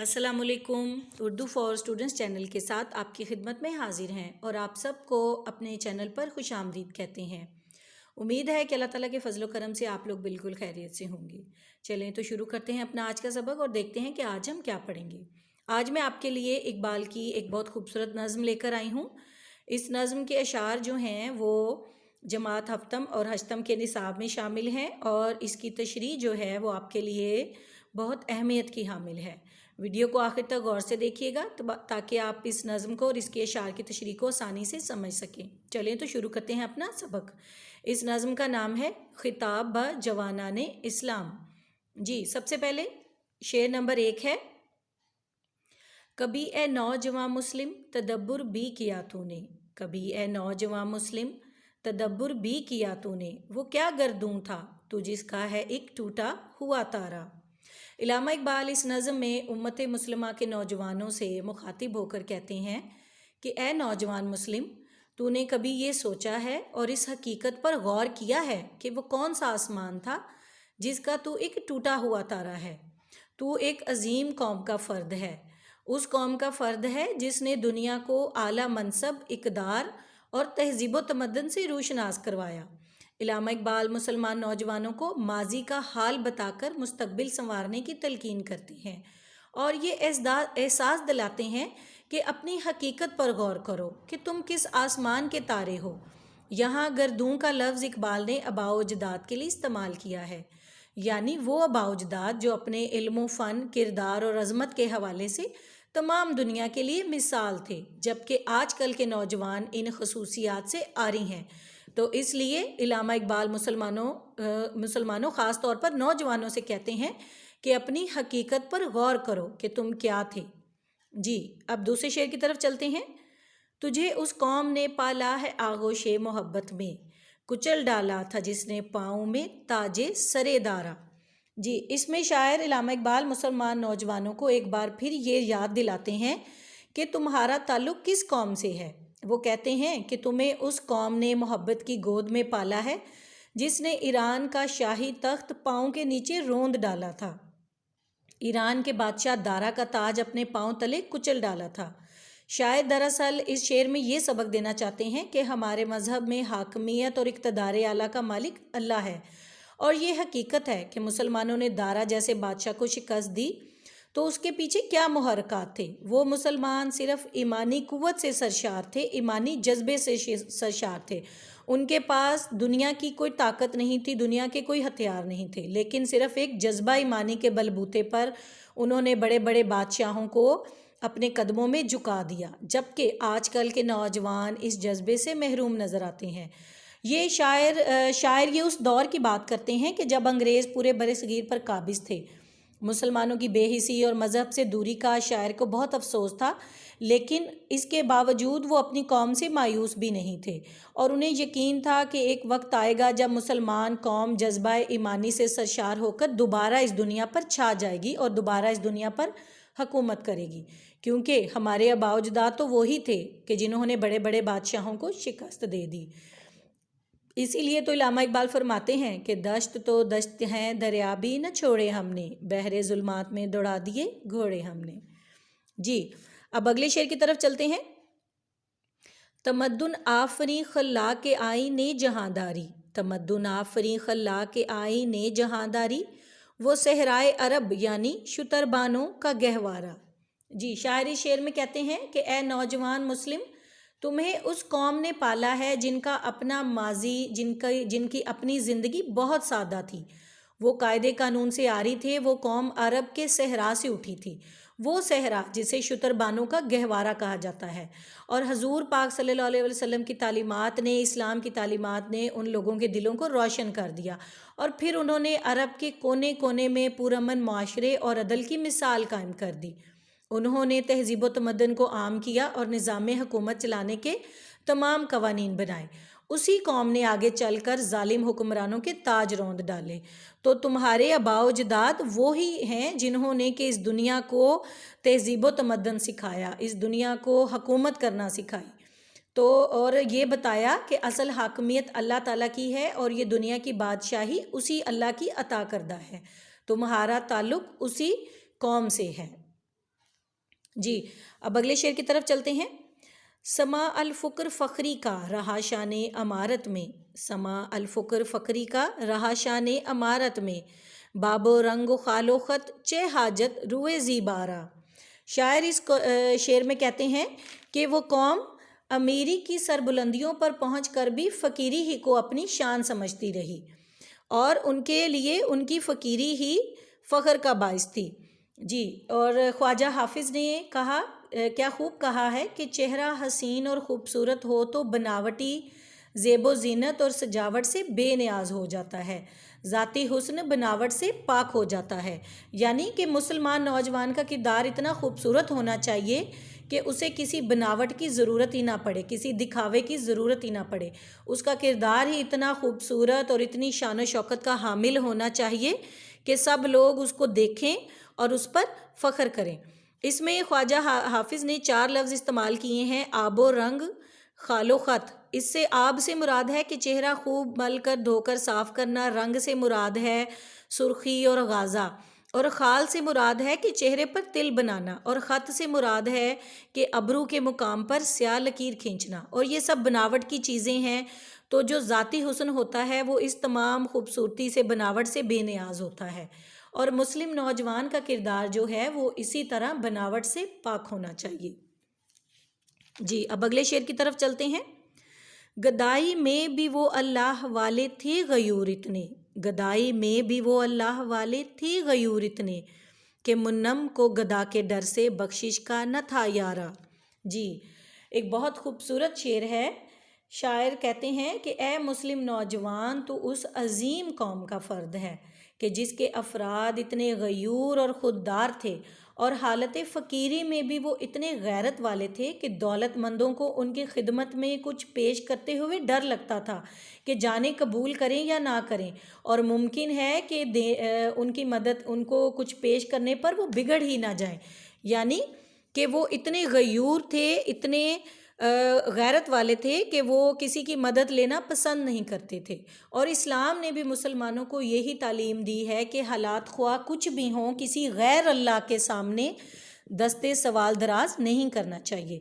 السلام علیکم۔ Urdu for students channel کے ساتھ آپ کی خدمت میں حاضر ہیں اور آپ سب کو اپنے چینل پر خوش آمدید کہتے ہیں۔ امید ہے کہ اللہ تعالیٰ کے فضل و کرم سے آپ لوگ بالکل خیریت سے ہوں گے۔ چلیں تو شروع کرتے ہیں اپنا آج کا سبق اور دیکھتے ہیں کہ آج ہم کیا پڑھیں گے۔ آج میں آپ کے لیے اقبال کی ایک بہت خوبصورت نظم لے کر آئی ہوں۔ اس نظم کے اشعار جو ہیں وہ جماعت ہفتم اور ہشتم کے نصاب میں شامل ہیں اور اس کی تشریح جو ہے وہ آپ کے لیے بہت اہمیت کی حامل ہے۔ ویڈیو کو آخر تک غور سے دیکھیے گا تاکہ آپ اس نظم کو اور اس کے اشعار کی تشریح کو آسانی سے سمجھ سکیں۔ چلیں تو شروع کرتے ہیں اپنا سبق۔ اس نظم کا نام ہے خطاب بہ جوانان اسلام۔ جی سب سے پہلے شعر نمبر 1 ہے، کبھی اے نوجوان مسلم تدبر بھی کیا تو نے، کبھی اے نوجوان مسلم تدبر بھی کیا تو نے، وہ کیا گردوں تھا تو جس کا ہے ایک ٹوٹا ہوا تارا۔ علامہ اقبال اس نظم میں امت مسلمہ کے نوجوانوں سے مخاطب ہو کر کہتے ہیں کہ اے نوجوان مسلم، تو نے کبھی یہ سوچا ہے اور اس حقیقت پر غور کیا ہے کہ وہ کون سا آسمان تھا جس کا تو ایک ٹوٹا ہوا تارا ہے۔ تو ایک عظیم قوم کا فرد ہے، اس قوم کا فرد ہے جس نے دنیا کو اعلیٰ منصب، اقدار اور تہذیب و تمدن سے روشناس کروایا۔ علامہ اقبال مسلمان نوجوانوں کو ماضی کا حال بتا کر مستقبل سنوارنے کی تلقین کرتے ہیں اور یہ احساس دلاتے ہیں کہ اپنی حقیقت پر غور کرو کہ تم کس آسمان کے تارے ہو۔ یہاں گردوں کا لفظ اقبال نے آباء و اجداد کے لیے استعمال کیا ہے، یعنی وہ آباء و اجداد جو اپنے علم و فن، کردار اور عظمت کے حوالے سے تمام دنیا کے لیے مثال تھے، جبکہ آج کل کے نوجوان ان خصوصیات سے عاری ہیں۔ تو اس لیے علامہ اقبال مسلمانوں خاص طور پر نوجوانوں سے کہتے ہیں کہ اپنی حقیقت پر غور کرو کہ تم کیا تھے۔ جی اب دوسرے شعر کی طرف چلتے ہیں۔ تجھے اس قوم نے پالا ہے آغوش محبت میں، کچل ڈالا تھا جس نے پاؤں میں تاج سرے دارا۔ جی اس میں شاعر علامہ اقبال مسلمان نوجوانوں کو ایک بار پھر یہ یاد دلاتے ہیں کہ تمہارا تعلق کس قوم سے ہے۔ وہ کہتے ہیں کہ تمہیں اس قوم نے محبت کی گود میں پالا ہے جس نے ایران کا شاہی تخت پاؤں کے نیچے روند ڈالا تھا، ایران کے بادشاہ دارا کا تاج اپنے پاؤں تلے کچل ڈالا تھا۔ شاید دراصل اس شعر میں یہ سبق دینا چاہتے ہیں کہ ہمارے مذہب میں حاکمیت اور اقتدار اعلیٰ کا مالک اللہ ہے، اور یہ حقیقت ہے کہ مسلمانوں نے دارا جیسے بادشاہ کو شکست دی تو اس کے پیچھے کیا محرکات تھے۔ وہ مسلمان صرف ایمانی قوت سے سرشار تھے، ایمانی جذبے سے سرشار تھے۔ ان کے پاس دنیا کی کوئی طاقت نہیں تھی، دنیا کے کوئی ہتھیار نہیں تھے، لیکن صرف ایک جذبہ ایمانی کے بلبوتے پر انہوں نے بڑے بڑے بادشاہوں کو اپنے قدموں میں جھکا دیا، جبکہ آج کل کے نوجوان اس جذبے سے محروم نظر آتے ہیں۔ یہ شاعر یہ اس دور کی بات کرتے ہیں کہ جب انگریز پورے برصغیر پر قابض تھے۔ مسلمانوں کی بے حسی اور مذہب سے دوری کا شاعر کو بہت افسوس تھا، لیکن اس کے باوجود وہ اپنی قوم سے مایوس بھی نہیں تھے اور انہیں یقین تھا کہ ایک وقت آئے گا جب مسلمان قوم جذبہ ایمانی سے سرشار ہو کر دوبارہ اس دنیا پر چھا جائے گی اور دوبارہ اس دنیا پر حکومت کرے گی، کیونکہ ہمارے آباء و اجداد تو وہی تھے کہ جنہوں نے بڑے بڑے بادشاہوں کو شکست دے دی۔ اسی لیے تو علامہ اقبال فرماتے ہیں کہ دشت تو دشت ہیں دریا بھی نہ چھوڑے ہم نے، بحر ظلمات میں دوڑا دیے گھوڑے ہم نے۔ جی اب اگلے شعر کی طرف چلتے ہیں۔ تمدن آفریں خلاق آئین جہانداری، تمدن آفریں خلاق آئین جہانداری، وہ صحرائے عرب یعنی شتربانوں کا گہوارہ۔ جی شاعری شعر میں کہتے ہیں کہ اے نوجوان مسلم، تمہیں اس قوم نے پالا ہے جن کا اپنا ماضی، جن کی اپنی زندگی بہت سادہ تھی، وہ قاعدے قانون سے عاری تھے، وہ قوم عرب کے صحرا سے اٹھی تھی، وہ صحرا جسے شتربانوں کا گہوارہ کہا جاتا ہے۔ اور حضور پاک صلی اللہ علیہ وسلم کی تعلیمات نے، اسلام کی تعلیمات نے ان لوگوں کے دلوں کو روشن کر دیا اور پھر انہوں نے عرب کے کونے کونے میں پرامن معاشرے اور عدل کی مثال قائم کر دی۔ انہوں نے تہذیب و تمدن کو عام کیا اور نظام حکومت چلانے کے تمام قوانین بنائے۔ اسی قوم نے آگے چل کر ظالم حکمرانوں کے تاج روند ڈالے۔ تو تمہارے آباء و اجداد وہی ہیں جنہوں نے کہ اس دنیا کو تہذیب و تمدن سکھایا، اس دنیا کو حکومت کرنا سکھائی، تو اور یہ بتایا کہ اصل حاکمیت اللہ تعالیٰ کی ہے اور یہ دنیا کی بادشاہی اسی اللہ کی عطا کردہ ہے، تمہارا تعلق اسی قوم سے ہے۔ جی اب اگلے شعر کی طرف چلتے ہیں۔ سما الفقر فقری کا رہا شان امارت میں، سما الفقر فقری کا رہا شان امارت میں، باب و رنگ و خال و خط چہ حاجت روئے زیبارہ۔ شاعر اس شعر میں کہتے ہیں کہ وہ قوم امیری کی سربلندیوں پر پہنچ کر بھی فقیری ہی کو اپنی شان سمجھتی رہی، اور ان کے لیے ان کی فقیری ہی فخر کا باعث تھی۔ جی اور خواجہ حافظ نے کہا، کیا خوب کہا ہے کہ چہرہ حسین اور خوبصورت ہو تو بناوٹی زیب و زینت اور سجاوٹ سے بے نیاز ہو جاتا ہے، ذاتی حسن بناوٹ سے پاک ہو جاتا ہے۔ یعنی کہ مسلمان نوجوان کا کردار اتنا خوبصورت ہونا چاہیے کہ اسے کسی بناوٹ کی ضرورت ہی نہ پڑے، کسی دکھاوے کی ضرورت ہی نہ پڑے، اس کا کردار ہی اتنا خوبصورت اور اتنی شان و شوکت کا حامل ہونا چاہیے کہ سب لوگ اس کو دیکھیں اور اس پر فخر کریں۔ اس میں خواجہ حافظ نے 4 لفظ استعمال کیے ہیں، آب و رنگ، خال و خط۔ اس سے آب سے مراد ہے کہ چہرہ خوب مل کر دھو کر صاف کرنا، رنگ سے مراد ہے سرخی اور غازہ، اور خال سے مراد ہے کہ چہرے پر تل بنانا، اور خط سے مراد ہے کہ ابرو کے مقام پر سیاہ لکیر کھینچنا، اور یہ سب بناوٹ کی چیزیں ہیں۔ تو جو ذاتی حسن ہوتا ہے وہ اس تمام خوبصورتی سے، بناوٹ سے بے نیاز ہوتا ہے، اور مسلم نوجوان کا کردار جو ہے وہ اسی طرح بناوٹ سے پاک ہونا چاہیے۔ جی اب اگلے شعر کی طرف چلتے ہیں۔ گدائی میں بھی وہ اللہ والے تھے غیور اتنے، گدائی میں بھی وہ اللہ والے تھے غیور اتنے، کہ منم کو گدا کے ڈر سے بخشش کا نہ تھا یارا۔ جی ایک بہت خوبصورت شعر ہے۔ شاعر کہتے ہیں کہ اے مسلم نوجوان، تو اس عظیم قوم کا فرد ہے کہ جس کے افراد اتنے غیور اور خوددار تھے، اور حالت فقیری میں بھی وہ اتنے غیرت والے تھے کہ دولت مندوں کو ان کی خدمت میں کچھ پیش کرتے ہوئے ڈر لگتا تھا کہ جانیں قبول کریں یا نہ کریں، اور ممکن ہے کہ ان کی مدد، ان کو کچھ پیش کرنے پر وہ بگڑ ہی نہ جائیں۔ یعنی کہ وہ اتنے غیور تھے، اتنے غیرت والے تھے کہ وہ کسی کی مدد لینا پسند نہیں کرتے تھے۔ اور اسلام نے بھی مسلمانوں کو یہی تعلیم دی ہے کہ حالات خواہ کچھ بھی ہوں، کسی غیر اللہ کے سامنے دستے سوال دراز نہیں کرنا چاہیے۔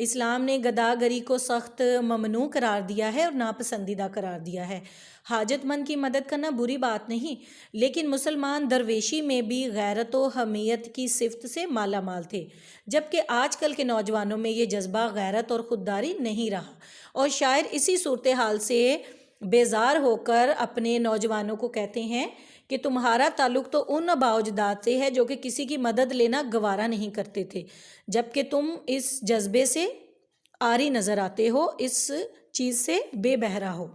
اسلام نے گداگری کو سخت ممنوع قرار دیا ہے اور ناپسندیدہ قرار دیا ہے۔ حاجت مند کی مدد کرنا بری بات نہیں، لیکن مسلمان درویشی میں بھی غیرت و حمیت کی صفت سے مالا مال تھے، جبکہ آج کل کے نوجوانوں میں یہ جذبہ غیرت اور خودداری نہیں رہا، اور شاعر اسی صورتحال سے بیزار ہو کر اپنے نوجوانوں کو کہتے ہیں کہ تمہارا تعلق تو ان آباء و اجداد سے ہے جو کہ کسی کی مدد لینا گوارا نہیں کرتے تھے، جبکہ تم اس جذبے سے عاری نظر آتے ہو، اس چیز سے بے بہرا ہو۔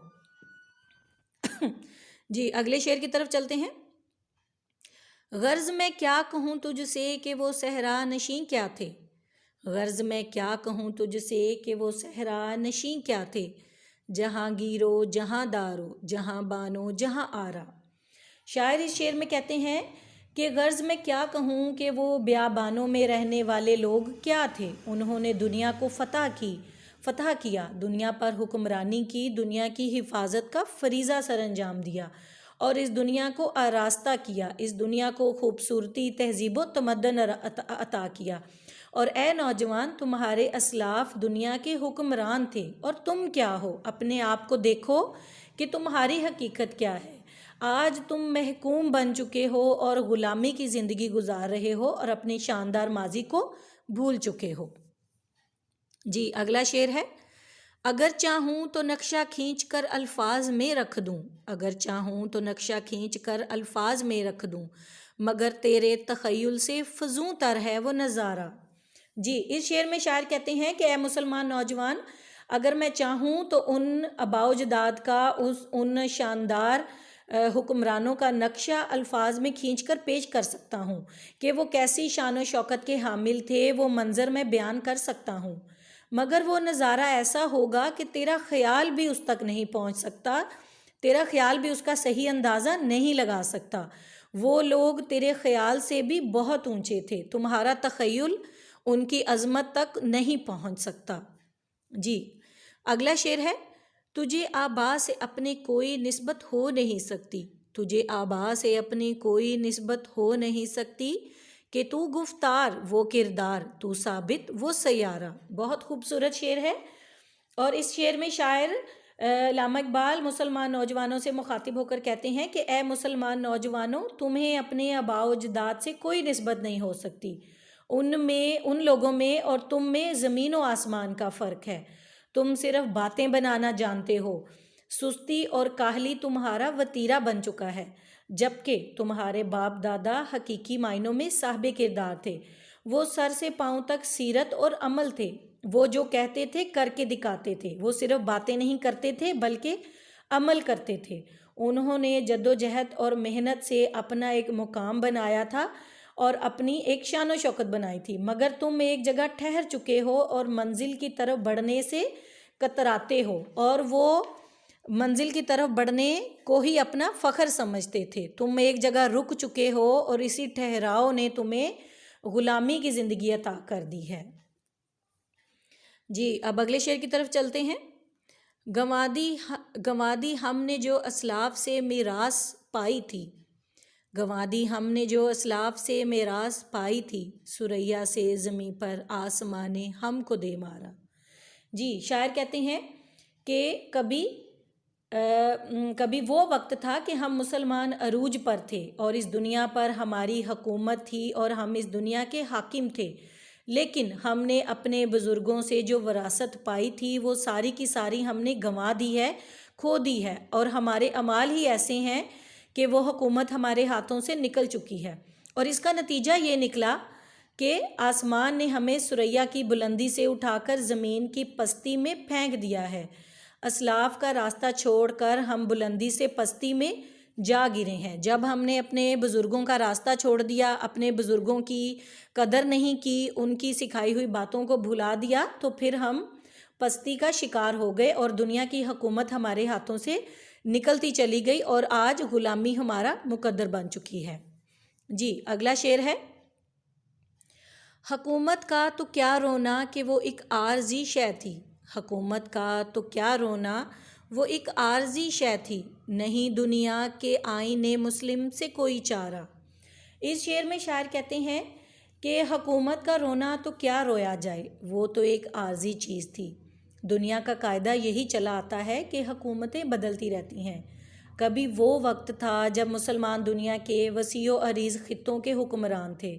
جی اگلے شعر کی طرف چلتے ہیں۔ غرض میں کیا کہوں تجھ سے کہ وہ صحرا نشیں کیا تھے، غرض میں کیا کہوں تجھ سے کہ وہ صحرا نشیں کیا تھے، جہاں گیرو جہاں دارو جہاں بانو جہاں آرا۔ شاعر اس شعر میں کہتے ہیں کہ غرض میں کیا کہوں کہ وہ بیابانوں میں رہنے والے لوگ کیا تھے، انہوں نے دنیا کو فتح کیا، دنیا پر حکمرانی کی، دنیا کی حفاظت کا فریضہ سر انجام دیا، اور اس دنیا کو آراستہ کیا، اس دنیا کو خوبصورتی، تہذیب و تمدن عطا کیا۔ اور اے نوجوان، تمہارے اسلاف دنیا کے حکمران تھے، اور تم کیا ہو؟ اپنے آپ کو دیکھو کہ تمہاری حقیقت کیا ہے۔ آج تم محکوم بن چکے ہو اور غلامی کی زندگی گزار رہے ہو، اور اپنے شاندار ماضی کو بھول چکے ہو۔ جی اگلا شعر ہے۔ اگر چاہوں تو نقشہ کھینچ کر الفاظ میں رکھ دوں، اگر چاہوں تو نقشہ کھینچ کر الفاظ میں رکھ دوں، مگر تیرے تخیل سے فزوں تر ہے وہ نظارہ۔ جی اس شعر میں شاعر کہتے ہیں کہ اے مسلمان نوجوان، اگر میں چاہوں تو ان آباء و اجداد کا، ان شاندار حکمرانوں کا نقشہ الفاظ میں کھینچ کر پیش کر سکتا ہوں کہ وہ کیسی شان و شوکت کے حامل تھے، وہ منظر میں بیان کر سکتا ہوں، مگر وہ نظارہ ایسا ہوگا کہ تیرا خیال بھی اس تک نہیں پہنچ سکتا، تیرا خیال بھی اس کا صحیح اندازہ نہیں لگا سکتا۔ وہ لوگ تیرے خیال سے بھی بہت اونچے تھے، تمہارا تخیل ان کی عظمت تک نہیں پہنچ سکتا۔ جی اگلا شعر ہے۔ تجھے آبا سے اپنے کوئی نسبت ہو نہیں سکتی، تجھے آبا سے اپنی کوئی نسبت ہو نہیں سکتی، کہ تو گفتار وہ کردار، تو ثابت وہ سیارہ۔ بہت خوبصورت شعر ہے، اور اس شعر میں شاعر علامہ اقبال مسلمان نوجوانوں سے مخاطب ہو کر کہتے ہیں کہ اے مسلمان نوجوانوں، تمہیں اپنے آباء و اجداد سے کوئی نسبت نہیں ہو سکتی۔ ان لوگوں میں اور تم میں زمین و آسمان کا فرق ہے۔ تم صرف باتیں بنانا جانتے ہو، سستی اور کاہلی تمہارا وتیرہ بن چکا ہے، جبکہ تمہارے باپ دادا حقیقی معنوں میں صاحب کردار تھے۔ وہ سر سے پاؤں تک سیرت اور عمل تھے۔ وہ جو کہتے تھے کر کے دکھاتے تھے۔ وہ صرف باتیں نہیں کرتے تھے بلکہ عمل کرتے تھے۔ انہوں نے جد و جہد اور محنت سے اپنا ایک مقام بنایا تھا اور اپنی ایک شان و شوکت بنائی تھی، مگر تم ایک جگہ ٹھہر چکے ہو اور منزل کی طرف بڑھنے سے کتراتے ہو، اور وہ منزل کی طرف بڑھنے کو ہی اپنا فخر سمجھتے تھے۔ تم ایک جگہ رک چکے ہو اور اسی ٹھہراؤ نے تمہیں غلامی کی زندگی عطا کر دی ہے۔ جی اب اگلے شعر کی طرف چلتے ہیں۔ گنوا دی ہم نے جو اسلاف سے میراث پائی تھی، گنوا دی ہم نے جو اسلاف سے میراث پائی تھی، ثریا سے زمیں پر آسمان نے ہم کو دے مارا۔ جی شاعر کہتے ہیں کہ کبھی وہ وقت تھا کہ ہم مسلمان عروج پر تھے اور اس دنیا پر ہماری حکومت تھی اور ہم اس دنیا کے حاکم تھے، لیکن ہم نے اپنے بزرگوں سے جو وراثت پائی تھی وہ ساری کی ساری ہم نے گنوا دی ہے، کھو دی ہے، اور ہمارے اعمال ہی ایسے ہیں کہ وہ حکومت ہمارے ہاتھوں سے نکل چکی ہے، اور اس کا نتیجہ یہ نکلا کہ آسمان نے ہمیں ثریا کی بلندی سے اٹھا کر زمین کی پستی میں پھینک دیا ہے۔ اسلاف کا راستہ چھوڑ کر ہم بلندی سے پستی میں جا گرے ہیں۔ جب ہم نے اپنے بزرگوں کا راستہ چھوڑ دیا، اپنے بزرگوں کی قدر نہیں کی، ان کی سکھائی ہوئی باتوں کو بھلا دیا، تو پھر ہم پستی کا شکار ہو گئے اور دنیا کی حکومت ہمارے ہاتھوں سے نکلتی چلی گئی اور آج غلامی ہمارا مقدر بن چکی ہے۔ جی اگلا شعر ہے۔ حکومت کا تو کیا رونا کہ وہ ایک عارضی شے تھی، حکومت کا تو کیا رونا وہ ایک عارضی شے تھی، نہیں دنیا کے آئین مسلم سے کوئی چارہ۔ اس شعر میں شاعر کہتے ہیں کہ حکومت کا رونا تو کیا رویا جائے، وہ تو ایک عارضی چیز تھی۔ دنیا کا قاعدہ یہی چلا آتا ہے کہ حکومتیں بدلتی رہتی ہیں۔ کبھی وہ وقت تھا جب مسلمان دنیا کے وسیع و عریض خطوں کے حکمران تھے۔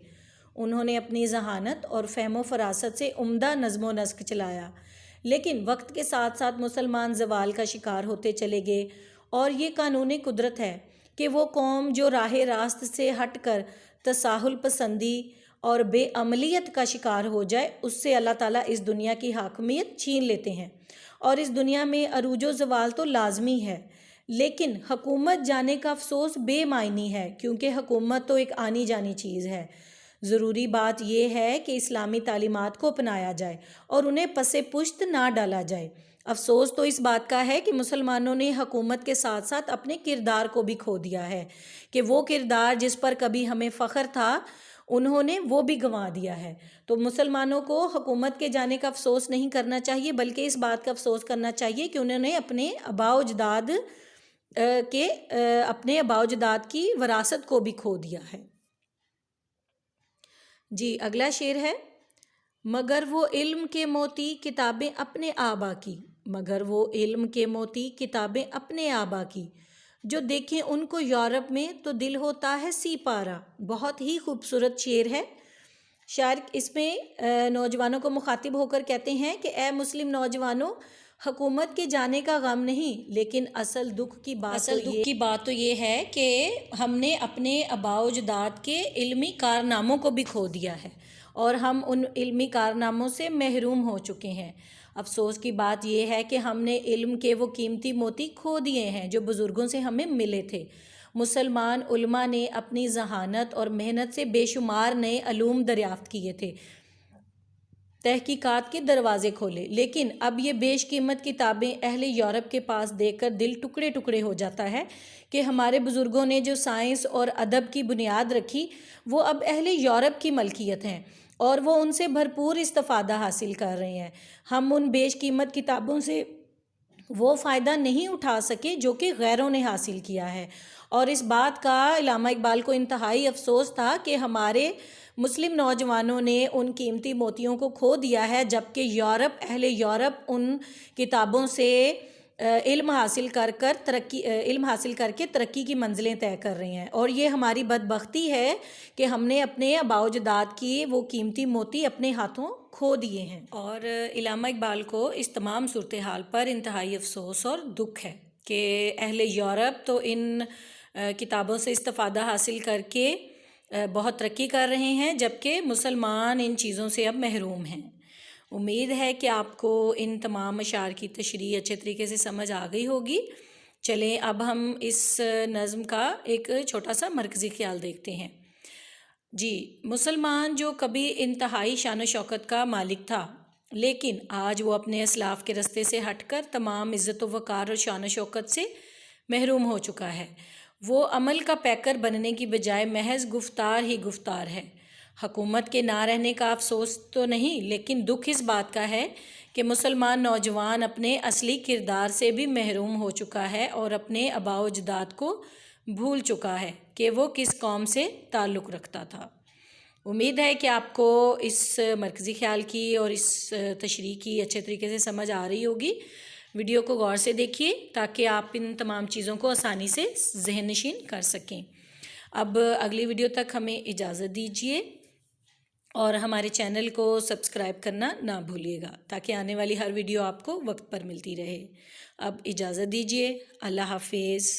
انہوں نے اپنی ذہانت اور فہم و فراست سے عمدہ نظم و نسق چلایا، لیکن وقت کے ساتھ ساتھ مسلمان زوال کا شکار ہوتے چلے گئے، اور یہ قانون قدرت ہے کہ وہ قوم جو راہ راست سے ہٹ کر تساہل پسندی اور بے عملیت کا شکار ہو جائے، اس سے اللہ تعالیٰ اس دنیا کی حاکمیت چھین لیتے ہیں، اور اس دنیا میں عروج و زوال تو لازمی ہے، لیکن حکومت جانے کا افسوس بے معنی ہے، کیونکہ حکومت تو ایک آنی جانی چیز ہے۔ ضروری بات یہ ہے کہ اسلامی تعلیمات کو اپنایا جائے اور انہیں پس پشت نہ ڈالا جائے۔ افسوس تو اس بات کا ہے کہ مسلمانوں نے حکومت کے ساتھ ساتھ اپنے کردار کو بھی کھو دیا ہے، کہ وہ کردار جس پر کبھی ہمیں فخر تھا انہوں نے وہ بھی گنوا دیا ہے۔ تو مسلمانوں کو حکومت کے جانے کا افسوس نہیں کرنا چاہیے، بلکہ اس بات کا افسوس کرنا چاہیے کہ انہوں نے اپنے آباء و اجداد کی وراثت کو بھی کھو دیا ہے۔ جی اگلا شعر ہے۔ مگر وہ علم کے موتی کتابیں اپنے آبا کی، مگر وہ علم کے موتی کتابیں اپنے آبا کی، جو دیکھیں ان کو یورپ میں تو دل ہوتا ہے سی پارا۔ بہت ہی خوبصورت شعر ہے۔ شاعر اس میں نوجوانوں کو مخاطب ہو کر کہتے ہیں کہ اے مسلم نوجوانوں، حکومت کے جانے کا غم نہیں، لیکن اصل دکھ کی بات تو یہ ہے کہ ہم نے اپنے آباء و اجداد کے علمی کارناموں کو بھی کھو دیا ہے اور ہم ان علمی کارناموں سے محروم ہو چکے ہیں۔ افسوس کی بات یہ ہے کہ ہم نے علم کے وہ قیمتی موتی کھو دیے ہیں جو بزرگوں سے ہمیں ملے تھے۔ مسلمان علماء نے اپنی ذہانت اور محنت سے بے شمار نئے علوم دریافت کیے تھے، تحقیقات کے دروازے کھولے، لیکن اب یہ بیش قیمت کتابیں اہل یورپ کے پاس دیکھ کر دل ٹکڑے ٹکڑے ہو جاتا ہے کہ ہمارے بزرگوں نے جو سائنس اور ادب کی بنیاد رکھی وہ اب اہل یورپ کی ملکیت ہیں اور وہ ان سے بھرپور استفادہ حاصل کر رہے ہیں۔ ہم ان بیش قیمت کتابوں سے وہ فائدہ نہیں اٹھا سکے جو کہ غیروں نے حاصل کیا ہے، اور اس بات کا علامہ اقبال کو انتہائی افسوس تھا کہ ہمارے مسلم نوجوانوں نے ان قیمتی موتیوں کو کھو دیا ہے، جبکہ اہل یورپ ان کتابوں سے علم حاصل کر کے ترقی کی منزلیں طے کر رہے ہیں، اور یہ ہماری بدبختی ہے کہ ہم نے اپنے آباء و اجداد کی وہ قیمتی موتی اپنے ہاتھوں کھو دیے ہیں۔ اور علامہ اقبال کو اس تمام صورتحال پر انتہائی افسوس اور دکھ ہے کہ اہل یورپ تو ان کتابوں سے استفادہ حاصل کر کے بہت ترقی کر رہے ہیں، جبکہ مسلمان ان چیزوں سے اب محروم ہیں۔ امید ہے کہ آپ کو ان تمام اشعار کی تشریح اچھے طریقے سے سمجھ آ گئی ہوگی۔ چلیں اب ہم اس نظم کا ایک چھوٹا سا مرکزی خیال دیکھتے ہیں۔ جی، مسلمان جو کبھی انتہائی شان و شوکت کا مالک تھا، لیکن آج وہ اپنے اسلاف کے رستے سے ہٹ کر تمام عزت و وقار اور شان و شوکت سے محروم ہو چکا ہے۔ وہ عمل کا پیکر بننے کی بجائے محض گفتار ہی گفتار ہے۔ حکومت کے نہ رہنے کا افسوس تو نہیں، لیکن دکھ اس بات کا ہے کہ مسلمان نوجوان اپنے اصلی کردار سے بھی محروم ہو چکا ہے اور اپنے آباء و اجداد کو بھول چکا ہے کہ وہ کس قوم سے تعلق رکھتا تھا۔ امید ہے کہ آپ کو اس مرکزی خیال کی اور اس تشریح کی اچھے طریقے سے سمجھ آ رہی ہوگی۔ ویڈیو کو غور سے دیکھیے تاکہ آپ ان تمام چیزوں کو آسانی سے ذہن نشین کر سکیں۔ اب اگلی ویڈیو تک ہمیں اجازت دیجیے اور ہمارے چینل کو سبسکرائب کرنا نہ بھولیے گا تاکہ آنے والی ہر ویڈیو آپ کو وقت پر ملتی رہے۔ اب اجازت دیجیے، اللہ حافظ۔